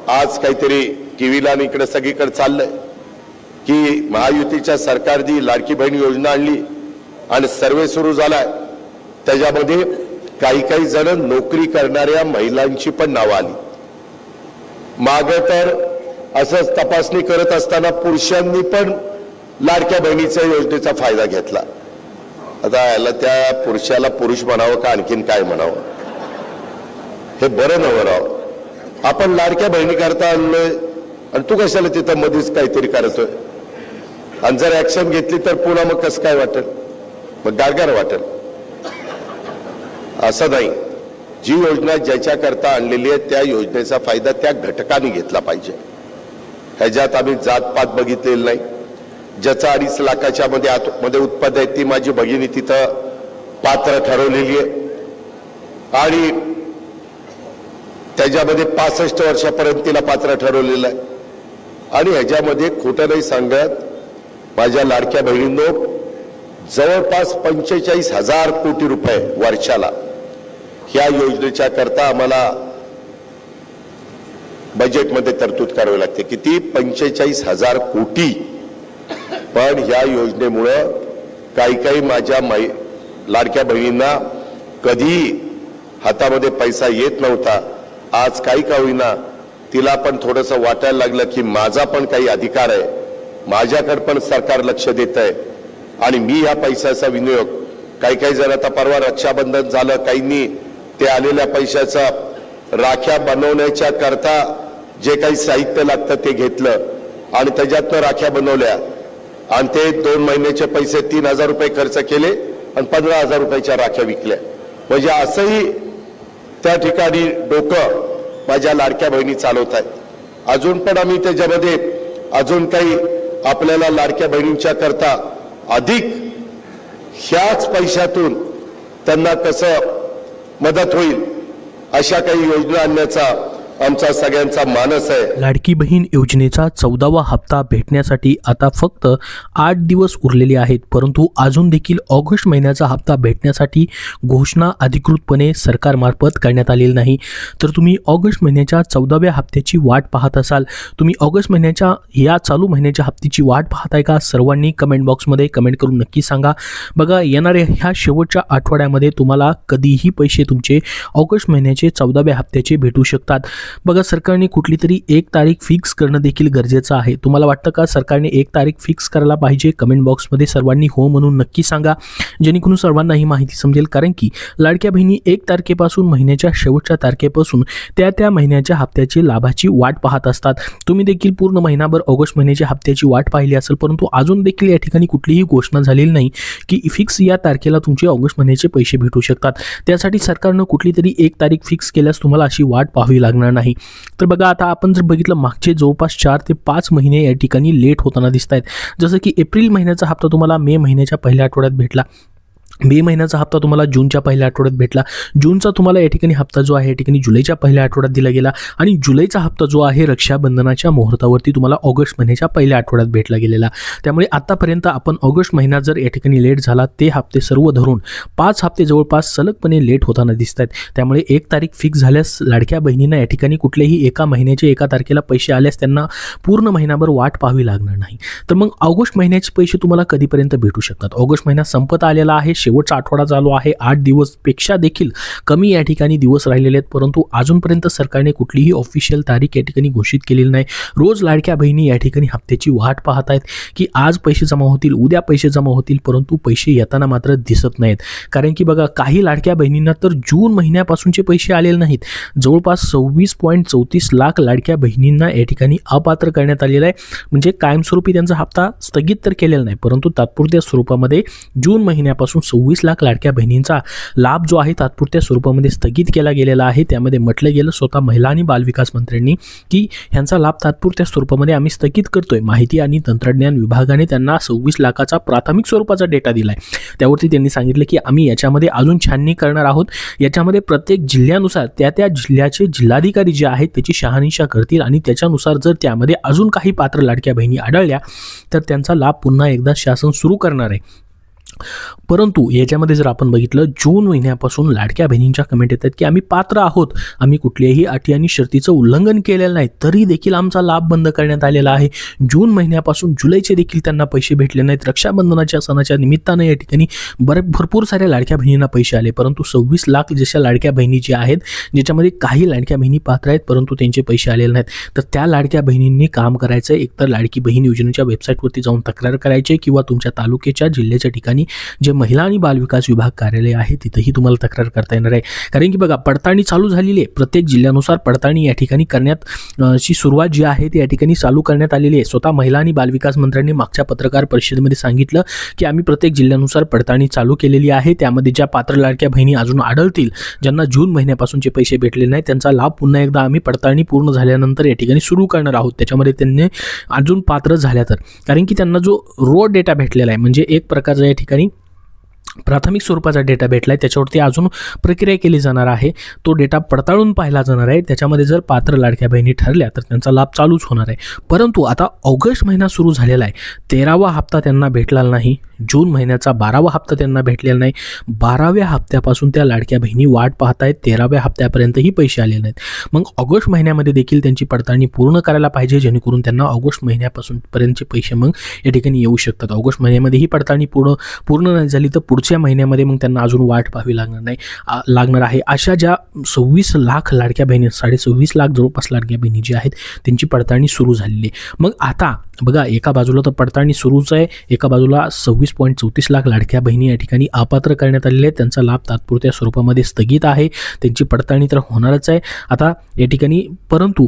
आज काहीतरी टीव्हीला आणि इकडे सगळीकडे चाललंय की महायुतीच्या सरकारने लाडकी बहीण योजना आणली आणि सर्वे सुरू झालाय। त्याच्यामध्ये काही जण नोकरी करणाऱ्या महिलांची पण नाव आली। मागे तर असंच तपासणी करत असताना पुरुषांनी पण लाडक्या बहिणीच्या योजनेचा फायदा घेतला। आता याला त्या पुरुषाला पुरुष म्हणावं का आणखीन काय म्हणावं, हे बरं नव्हे राव। आपण लाडक्या बहिणी करता आणलोय आणि तू कशाला तिथं मध्येच काहीतरी करतोय, आणि जर ऍक्शन घेतली तर पुन्हा मग कसं काय वाटेल, मग गारगार वाटेल। असं नाही, जी योजना ज्याच्याकरता आणलेली आहे त्या योजनेचा फायदा त्या घटकांनी घेतला पाहिजे। ह्याच्यात आम्ही जातपात बघितलेलं नाही। ज्याचा 2.5 लाखाच्या मध्ये उत्पन्न आहे ती माझी भगिनी तिथं पात्र ठरवलेली आहे आणि त्याच्यामध्ये 65 वर्षापर्यंत तिला पात्र ठरवलेलं आहे। आणि ह्याच्यामध्ये खोटं नाही सांगत, माझ्या लाडक्या बहिणींनो जवळपास 45,000 कोटी रुपये वर्षाला ह्या योजनेच्या करता आम्हाला बजेटमध्ये तरतूद करावी लागते। किती? 45,000 कोटी। पण ह्या योजनेमुळे काही माझ्या लाडक्या बहिणींना कधी हातामध्ये पैसा येत नव्हता। आज काही का होईना तिला पण थोडंसं वाटायला लागलं की माझा पण काही अधिकार आहे, माझ्याकडे पण सरकार लक्ष देत आहे आणि मी या पैशाचा विनियोग काही जण आता परवा रक्षाबंधन झालं, काहींनी ते आलेल्या पैशाचा राख्या बनवण्याच्या करता जे काही साहित्य लागतं ते घेतलं आणि त्याच्यातनं राख्या बनवल्या आणि ते 2 महिन्याचे पैसे 3,000 रुपये खर्च केले आणि 15,000 रुपयाच्या राख्या विकल्या। म्हणजे असंही त्या ठिकाणी डोकं माझ्या लाडक्या बहिणी चालवत आहेत। अजून पण आम्ही त्याच्यामध्ये अजून काही आपल्याला लाडक्या बहिणींच्या करता अधिक ह्याच पैशातून त्यांना कसं मदत होईल अशा काही योजना आणण्याचा आमचा सगळ्यांचा मानस आहे। लाडकी बहीण योजनेचा 14वा हप्ता भेटण्यासाठी आता फक्त 8 दिवस उरलेले आहेत, परंतु अजून देखील ऑगस्ट महिन्याचा हप्ता भेटण्यासाठी घोषणा अधिकृतपणे सरकारमार्फत करण्यात आलेली नाही। तर तुम्ही ऑगस्ट महिन्याच्या 14व्या हप्त्याची वाट पाहत असाल, तुम्ही ऑगस्ट महिन्याच्या या चालू महिन्याच्या हप्त्याची वाट पाहताय का? सर्वांनी कमेंट बॉक्समध्ये कमेंट करून नक्की सांगा। बघा, येणाऱ्या ह्या शेवटच्या आठवड्यामध्ये तुम्हाला कधीही पैसे तुमचे ऑगस्ट महिन्याचे 14व्या हप्त्याचे भेटू शकतात। बघा, सरकारने कुठली तरी एक तारीख फिक्स करणं देखील गरजेचं आहे। तुम्हाला वाटतं का सरकारने एक तारीख फिक्स करायला पाहिजे? कमेंट बॉक्समध्ये सर्वांनी हो म्हणून नक्की सांगा, जेणेकरून सर्वांना ही माहिती समजेल। कारण की लाडक्या बहिणी 1 तारखेपासून महिन्याच्या शेवटच्या तारखेपासून त्या महिन्याच्या हप्त्याची लाभाची वाट पाहत असतात। तुम्ही देखील पूर्ण महिनाभर ऑगस्ट महिन्याच्या हप्त्याची वाट पाहिली असेल, परंतु अजून देखील या ठिकाणी कुठलीही घोषणा झालेली नाही की फिक्स या तारखेला तुमचे ऑगस्ट महिन्याचे पैसे भेटू शकतात। त्यासाठी सरकारनं कुठली तरी एक तारीख फिक्स केल्यास तुम्हाला अशी वाट पाहावी लागणार नाही। तर बघा, आता आपण जर बघितलं मागचे जवळपास 4 ते 5 महिने या ठिकाणी लेट होताना दिसत आहेत। जसं की एप्रिल महिन्याचा हप्ता तुम्हाला मे महिन्याच्या पहिल्या आठवड्यात भेटला, मे महिन्याचा हप्ता तुम्हाला जूनच्या पहिल्या आठवड्यात भेटला, जूनचा तुम्हाला या ठिकाणी हप्ता जो आहे या ठिकाणी जुलैच्या पहिल्या आठवड्यात दिला गेला आणि जुलैचा हप्ता जो आहे रक्षाबंधनाच्या मुहूर्तावरती तुम्हाला ऑगस्ट महिन्याच्या पहिल्या आठवड्यात भेटला गेलेला। त्यामुळे आतापर्यंत आपण ऑगस्ट महिना जर या ठिकाणी लेट झाला, ते हप्ते सर्व धरून 5 हप्ते जवळपास सलगपणे लेट होताना दिसत आहेत। त्यामुळे एक तारीख फिक्स झाल्यास लाडक्या बहिणींना या ठिकाणी कुठल्याही एका महिन्याचे एका तारखेला पैसे आल्यास त्यांना पूर्ण महिनाभर वाट पाहावी लागणार नाही। तर मग ऑगस्ट महिन्याचे पैसे तुम्हाला कधीपर्यंत भेटू शकतात? ऑगस्ट महिना संपत आलेला आहे, शेवटचा आठवडा चालू आहे, 8 दिवस पेक्षा देखील कमी या ठिकाणी दिवस राहिलेले आहेत, परंतु अजूनपर्यंत सरकारने कुठलीही ऑफिशियल तारीख या ठिकाणी घोषित केलेली नाही। रोज लाडक्या बहिणी या ठिकाणी हप्त्याची वाट पाहत आहेत की आज पैसे जमा होतील, उद्या पैसे जमा होतील, परंतु पैसे येताना मात्र दिसत नाहीत। कारण की बघा, काही लाडक्या बहिणींना तर जून महिन्यापासूनचे पैसे आलेले नाहीत। जवळपास 26.34 लाख लाडक्या बहिणींना या ठिकाणी अपात्र करण्यात आलेला आहे। म्हणजे कायमस्वरूपी त्यांचा हप्ता स्थगित तर केलेला नाही, परंतु तात्पुरत्या स्वरूपामध्ये जून महिन्यापासून 26 लाख लाडक्या बहिणींचा लाभ जो आहे तात्पुरत्या स्वरूपामध्ये स्थगित केला गेलेला आहे। त्यामध्ये म्हटलं गेलं स्वतः महिला आणि बालविकास मंत्र्यांनी की ह्यांचा लाभ तात्पुरत्या स्वरूपामध्ये आम्ही स्थगित करतोय। माहिती आणि तंत्रज्ञान विभागाने त्यांना 26 लाखाचा प्राथमिक स्वरूपाचा डेटा दिलाय। त्यावरती त्यांनी सांगितलं की आम्ही याच्यामध्ये अजून छाननी करणार आहोत, याच्यामध्ये प्रत्येक जिल्ह्यानुसार त्या जिल्ह्याचे जिल्हाधिकारी जे आहेत त्याची शहानिशा करतील आणि त्याच्यानुसार जर त्यामध्ये अजून काही पात्र लाडक्या बहिणी आढळल्या तर त्यांचा लाभ पुन्हा एकदा शासन सुरू करणार आहे। परंतु याच्यामध्ये जर आपण बघितलं जून महिन्यापासून लाडक्या बहिणींच्या कमेंट येतात की आम्ही पात्र आहोत, आम्ही कुठल्याही अटी आणि शर्तीचं उल्लंघन केलेलं नाही, तरी देखील आमचा लाभ बंद करण्यात आलेला आहे. जून महिन्यापासून जुलैचे देखील त्यांना पैसे भेटले नाहीत. रक्षाबंधनाच्या सणाच्या निमित्तानं या ठिकाणी भरपूर साऱ्या लाडक्या बहिणींना पैसे आले, परंतु 26 लाख जशा लाडक्या बहिणी ज्या आहेत ज्याच्यामध्ये काही लाडक्या बहिणी पात्र आहेत परंतु त्यांचे पैसे आलेले नाहीत, तर त्या लाडक्या बहिणींनी काम करायचं, एकतर लाडकी बहीण योजनेच्या वेबसाईटवरती जाऊन तक्रार करायची किंवा तुमच्या तालुक्याच्या जिल्ह्याच्या ठिकाणी जे महिला आणि बालविकास विभाग कार्यालय आहे तिथेही तुम्हाला तक्रार करता येणार आहे. कारण की बघा पडताळणी चालू झालेली आहे, प्रत्येक जिल्ह्यानुसार पडताळणी या ठिकाणी करण्यात ची सुरुवात जी आहे ती या ठिकाणी चालू करण्यात आलेली आहे. स्वतः महिला आणि बालविकास मंत्र्यांनी मागच्या पत्रकार परिषदेमध्ये सांगितलं की आम्ही प्रत्येक जिल्ह्यानुसार पडताळणी चालू केलेली आहे, त्यामध्ये ज्या पात्र लाडक्या बहिणी अजून आढळतील ज्यांना जून महिन्यापासूनचे पैसे भेटले नाही त्यांचा लाभ पुन्हा एकदा आम्ही पडताळणी पूर्ण झाल्यानंतर या ठिकाणी सुरू करणार आहोत. त्याच्यामध्ये त्यांनी अजून पात्र झाल्या तर, कारण की त्यांना जो रो डेटा भेटलेला आहे म्हणजे एक प्रकारचा या ठिकाणी प्राथमिक स्वरूपाचा डेटा भेटला आहे, त्याच्यावरती अजून प्रक्रिया केली जाणार आहे, तो डेटा पडताळून पाहिला जाणार आहे. त्याच्यामध्ये जर पात्र लाडक्या बहिणी ठरल्या तर त्यांचा लाभ चालूच होणार आहे. परंतु आता ऑगस्ट महिना सुरू झालेला आहे, 13वा हप्ता त्यांना भेटला नाही, जून महिन्याचा 12वा हप्ता त्यांना भेटलेला नाही, 12व्या हप्त्यापासून त्या लाडक्या बहिणी वाट पाहत आहेत, 13व्या हप्त्यापर्यंतही पैसे आलेले नाहीत. मग ऑगस्ट महिन्यामध्ये देखील त्यांची पडताळणी पूर्ण करायला पाहिजे जेणेकरून त्यांना ऑगस्ट महिन्यापासून पर्यंतचे पैसे मग या ठिकाणी येऊ शकतात. ऑगस्ट महिन्यामध्ये ही पडताळणी पूर्ण नाही झाली तर पुढच्या महिन्यामध्ये मग त्यांना अजून वाट पाहावी लागणार आहे. अशा ज्या 26 लाख लाडक्या बहिणी, 26.5 लाख जवळपास लाडक्या बहिणी जी आहेत त्यांची पडताळणी सुरू झालेली आहे. मग आता बघा एका बाजूला तर पडताळणी सुरूच आहे, एका बाजूला 26.34 लाख लाडक्या बहिणी या ठिकाणी अपात्र करण्यात आलेले आहेत, त्यांचा लाभ तात्पुरत्या स्वरूपामध्ये स्थगित आहे, त्यांची पडताळणी तर होणारच आहे आता या ठिकाणी. परंतु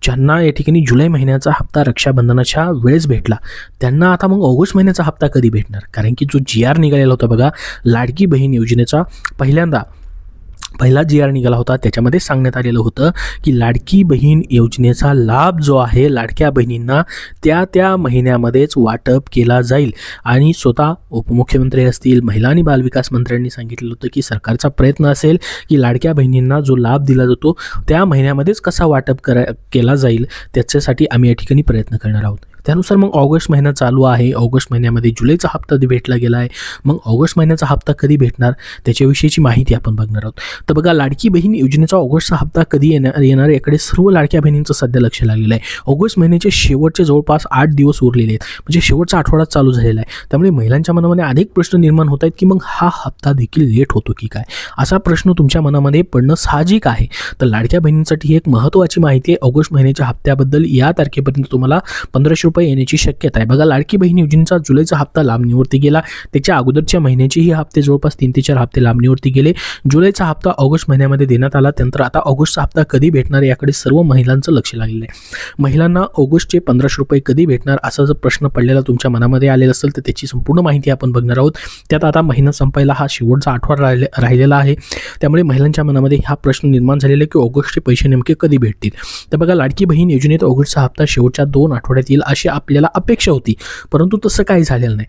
ज्यांना या ठिकाणी जुलै महिन्याचा हप्ता रक्षाबंधनाच्या वेळेस भेटला त्यांना आता मग ऑगस्ट महिन्याचा हप्ता कधी भेटणार? कारण की जो GR निघालेला होता बघा लाडकी बहीण योजनेचा, पहिला GR निघाला होता त्याच्यामध्ये सांगण्यात आलेलं होतं की लाडकी बहीण योजनेचा लाभ जो आहे लाडक्या बहिणींना त्या महिन्यामध्येच वाटप केला जाईल. आणि स्वतः उपमुख्यमंत्री असतील, महिला आणि बालविकास मंत्र्यांनी सांगितलं होतं की सरकारचा प्रयत्न असेल की लाडक्या बहिणींना जो लाभ दिला जातो त्या महिन्यामध्येच कसा वाटप केला जाईल त्याच्यासाठी आम्ही या ठिकाणी प्रयत्न करणार आहोत. त्यानुसार मग ऑगस्ट महिना चालू आहे, ऑगस्ट महिन्यामध्ये जुलैचा हप्ता भेटला गेला आहे, मग ऑगस्ट महिन्याचा हप्ता कधी भेटणार त्याच्याविषयीची माहिती आपण बघणार आहोत. तर बघा लाडकी बहीण योजनेचा ऑगस्टचा हप्ता कधी येणार याकडे सर्व लाडक्या बहिणींचं सध्या लक्ष लागलेलं आहे. ऑगस्ट महिन्याचे शेवटचे जवळपास 8 दिवस उरलेले आहेत, म्हणजे शेवटचा आठवडा चालू झालेला आहे. त्यामुळे महिलांच्या मनामध्ये अनेक प्रश्न निर्माण होत आहेत की मग हा हप्ता देखील लेट होतो की काय, असा प्रश्न तुमच्या मनामध्ये पडणं साहजिक आहे. तर लाडक्या बहिणींसाठी एक महत्त्वाची माहिती आहे, ऑगस्ट महिन्याच्या हप्त्याबद्दल या तारखेपर्यंत तुम्हाला 1500 रुपये येण्याची शक्यता आहे. बघा लाडकी बहीण योजनेचा जुलैचा हप्ता लांबणीवरती गेला, त्याच्या अगोदरच्या महिन्याचेही हप्ते जवळपास 3 ते 4 हप्ते लांबणीवरती गेले. जुलैचा हप्ता ऑगस्ट महिन्यामध्ये देण्यात आला, त्यानंतर आता ऑगस्टचा हप्ता कधी भेटणार याकडे सर्व महिलांचं लक्ष लागलेलं आहे. महिलांना ऑगस्टचे 1500 रुपये कधी भेटणार असा जर प्रश्न पडलेला तुमच्या मनामध्ये आलेला असेल तर त्याची संपूर्ण माहिती आपण बघणार आहोत. त्यात आता महिना संपायला हा शेवटचा आठवडा राहिलेला आहे, त्यामुळे महिलांच्या मनामध्ये हा प्रश्न निर्माण झालेला आहे की ऑगस्टचे पैसे नेमके कधी भेटतील. तर बघा लाडकी बहीण योजनेत ऑगस्टचा हप्ता शेवटच्या 2 आठवड्यात येईल अशी आपल्याला अपेक्षा होती, परंतु तसं काही झालेलं नाही.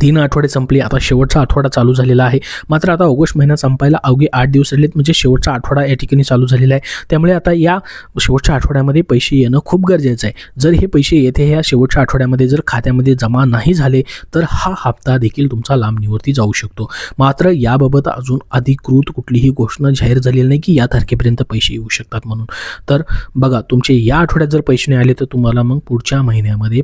3 आठवडे संपले, आता शेवटचा आठवडा चालू झालेला आहे. मात्र आता ऑगस्ट महिना संपायला अवघे 8 दिवस राहिलेत, म्हणजे शेवटचा आठवडा या ठिकाणी चालू झालेला आहे. त्यामुळे आता या शेवटच्या आठवड्यामध्ये पैसे येणं खूप गरजेचं आहे. जर हे पैसे येथे या शेवटच्या आठवड्यामध्ये जर खात्यामध्ये जमा नाही झाले तर हा हप्ता देखील तुमचा लांबणीवरती जाऊ शकतो. मात्र याबाबत अजून अधिकृत कुठलीही घोषणा जाहीर झालेली नाही की या तारखेपर्यंत पैसे येऊ शकतात म्हणून. तर बघा तुमचे या आठवड्यात जर पैसे नाही आले तर तुम्हाला मग पुढच्या महिन्यामध्ये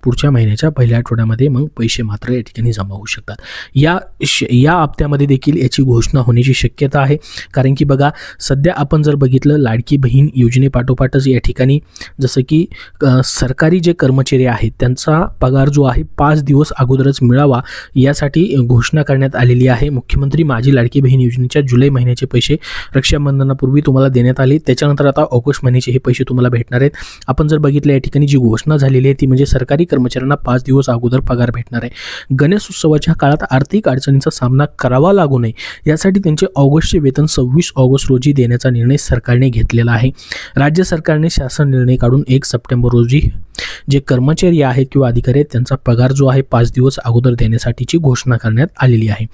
पुढच्या महिन्याच्या पहिल्या आठवड्यामध्ये मग पैसे मात्र या ठिकाणी जमा होऊ शकतात. या हप्त्यामध्ये देखील याची घोषणा होण्याची शक्यता आहे. कारण की बघा सध्या आपण जर बघितलं लाडकी बहीण योजनेपाठोपाठच या ठिकाणी जसं की सरकारी जे कर्मचारी आहेत त्यांचा पगार जो आहे 5 दिवस अगोदरच मिळावा यासाठी घोषणा करण्यात आलेली आहे. मुख्यमंत्री माझी लाडकी बहीण योजनेच्या जुलै महिन्याचे पैसे रक्षाबंधनापूर्वी तुम्हाला देण्यात आले, त्याच्यानंतर आता ऑगस्ट महिन्याचे हे पैसे तुम्हाला भेटणार आहेत. आपण जर बघितलं या ठिकाणी जी घोषणा झालेली आहे ती म्हणजे सरकारी कर्मचाऱ्यांना 5 दिवस अगोदर पगार भेटणार आहे. गणेश उत्सवाच्या काळात आर्थिक अडचणींचा सामना करावा लागू नये यासाठी त्यांचे ऑगस्टचे वेतन 26 ऑगस्ट रोजी देण्याचा निर्णय सरकारने घेतलेला आहे. राज्य सरकारने शासन निर्णय काढून 1 सप्टेंबर रोजी जे कर्मचारी आहेत किंवा अधिकारी आहेत त्यांचा पगार जो आहे 5 दिवस अगोदर देण्यासाठीची घोषणा करण्यात आलेली आहे.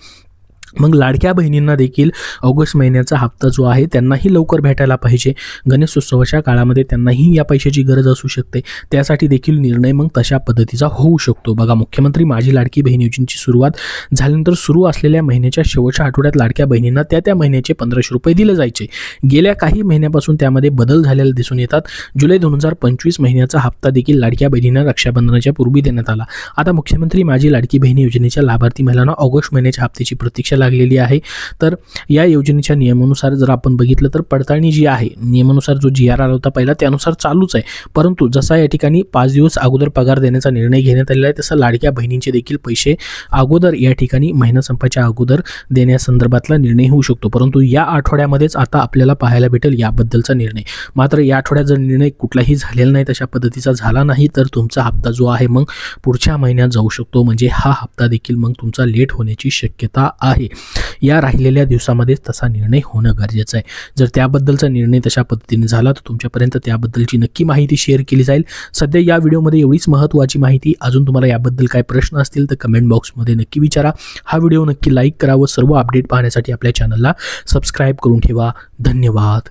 मग लाडक्या बहिणींना देखील ऑगस्ट महिन्याचा हप्ता जो आहे त्यांनाही लवकर भेटायला पाहिजे. गणेशोत्सवाच्या काळामध्ये त्यांनाही या पैशाची गरज असू शकते. त्यासाठी देखील निर्णय मग तशा पद्धतीचा होऊ शकतो. बघा, मुख्यमंत्री माझी लाडकी बहीण योजनेची सुरुवात झाल्यानंतर सुरू असलेल्या महिन्याच्या शेवटच्या आठवड्यात लाडक्या बहिणींना त्या महिन्याचे 1500 रुपये दिले जायचे. गेल्या काही महिन्यापासून त्यामध्ये बदल झालेले दिसून येतात. जुलै 2025 महिन्याचा हप्ता देखील लाडक्या बहिणींना रक्षाबंधनाच्या पूर्वी देण्यात आला. आता मुख्यमंत्री माझी लाडकी बहीण योजनेच्या लाभार्थी महिलांना ऑगस्ट महिन्याच्या हप्त्याची प्रतीक्षा लागलेली आहे. तर या योजनेच्या नियमानुसार जर आपण बघितलं तर पडताळणी जी आहे, नियमानुसार जो GR आला होता पहिला त्यानुसार चालूच आहे. परंतु जसा या ठिकाणी 5 दिवस अगोदर पगार देण्याचा निर्णय घेण्यात आलेला आहे, तसं लाडक्या बहिणींचे देखील पैसे अगोदर या ठिकाणी महिना संपायच्या अगोदर देण्यासंदर्भातला निर्णय होऊ शकतो. परंतु या आठवड्यामध्येच आता आपल्याला पाहायला भेटेल याबद्दलचा निर्णय. मात्र या आठवड्यात जर निर्णय कुठलाही झालेला नाही, तशा पद्धतीचा झाला नाही, तर तुमचा हप्ता जो आहे मग पुढच्या महिन्यात जाऊ शकतो. म्हणजे हा हप्ता देखील मग तुमचा लेट होण्याची शक्यता आहे. या राहिलेल्या दिवसामध्ये तसा निर्णय होणं गरजेचं आहे. जर त्याबद्दलचा निर्णय तशा पद्धतीने झाला तर तुमच्यापर्यंत त्याबद्दलची नक्की माहिती शेअर केली जाईल. सध्या या व्हिडिओमध्ये एवढीच महत्त्वाची माहिती. अजून तुम्हाला याबद्दल काय प्रश्न असतील तर कमेंट बॉक्समध्ये नक्की विचारा. हा व्हिडिओ नक्की लाईक करा व सर्व अपडेट पाहण्यासाठी आपल्या चॅनलला सबस्क्राईब करून ठेवा. धन्यवाद.